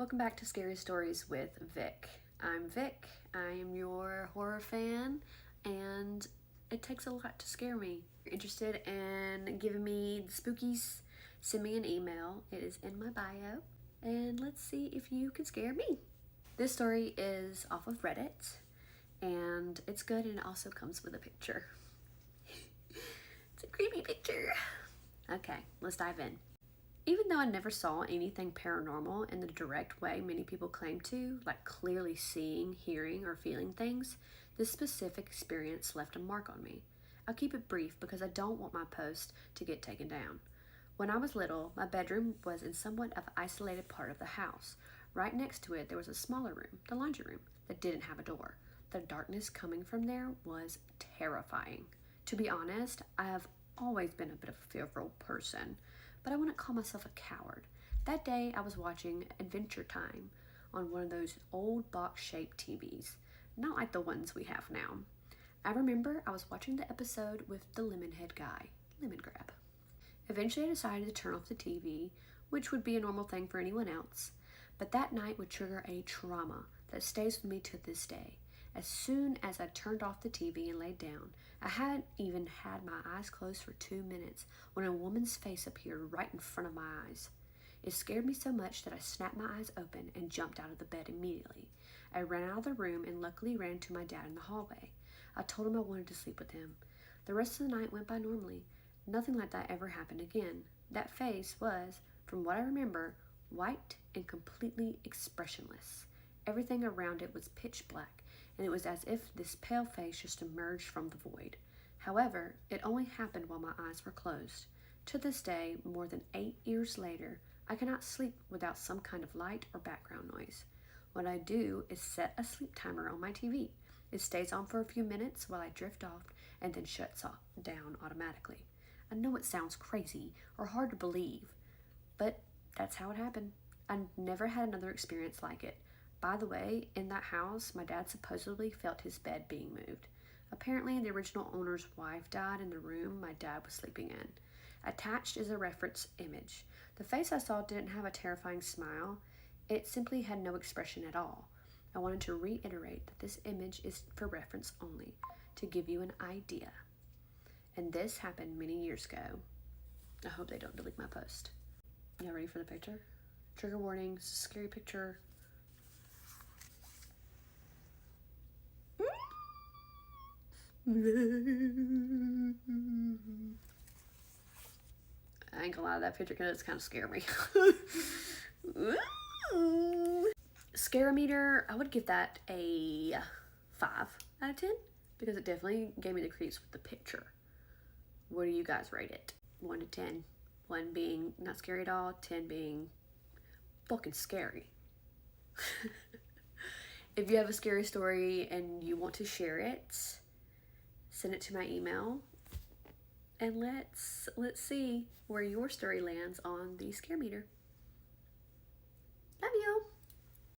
Welcome back to Scary Stories with Vic. I'm Vic. I am your horror fan, and it takes a lot to scare me. If you're interested in giving me the spookies, send me an email. It is in my bio, and let's see if you can scare me. This story is off of Reddit, and it's good, and it also comes with a picture. It's a creepy picture. Okay, let's dive in. Even though I never saw anything paranormal in the direct way many people claim to, like clearly seeing, hearing, or feeling things, this specific experience left a mark on me. I'll keep it brief because I don't want my post to get taken down. When I was little, my bedroom was in somewhat of an isolated part of the house. Right next to it, there was a smaller room, the laundry room, that didn't have a door. The darkness coming from there was terrifying. To be honest, I have always been a bit of a fearful person, but I wouldn't call myself a coward. That day, I was watching Adventure Time on one of those old box-shaped TVs, not like the ones we have now. I remember I was watching the episode with the Lemonhead guy, Lemon Grab. Eventually, I decided to turn off the TV, which would be a normal thing for anyone else, but that night would trigger a trauma that stays with me to this day. As soon as I turned off the TV and laid down, I hadn't even had my eyes closed for 2 minutes when a woman's face appeared right in front of my eyes. It scared me so much that I snapped my eyes open and jumped out of the bed immediately. I ran out of the room and luckily ran to my dad in the hallway. I told him I wanted to sleep with him. The rest of the night went by normally. Nothing like that ever happened again. That face was, from what I remember, white and completely expressionless. Everything around it was pitch black, and it was as if this pale face just emerged from the void. However, it only happened while my eyes were closed. To this day, more than 8 years later, I cannot sleep without some kind of light or background noise. What I do is set a sleep timer on my TV. It stays on for a few minutes while I drift off and then shuts off down automatically. I know it sounds crazy or hard to believe, but that's how it happened. I never had another experience like it. By the way, in that house, my dad supposedly felt his bed being moved. Apparently, the original owner's wife died in the room my dad was sleeping in. Attached is a reference image. The face I saw didn't have a terrifying smile. It simply had no expression at all. I wanted to reiterate that this image is for reference only, to give you an idea. And this happened many years ago. I hope they don't delete my post. Y'all ready for the picture? Trigger warning, it's a scary picture. I ain't gonna lie to that picture because it's kind of scared me. Scare meter, I would give that a 5 out of 10 because it definitely gave me the creeps with the picture. What do you guys rate it? 1 to 10. 1 being not scary at all, 10 being fucking scary. If you have a scary story and you want to share it, send it to my email, and let's see where your story lands on the scare meter. Love you.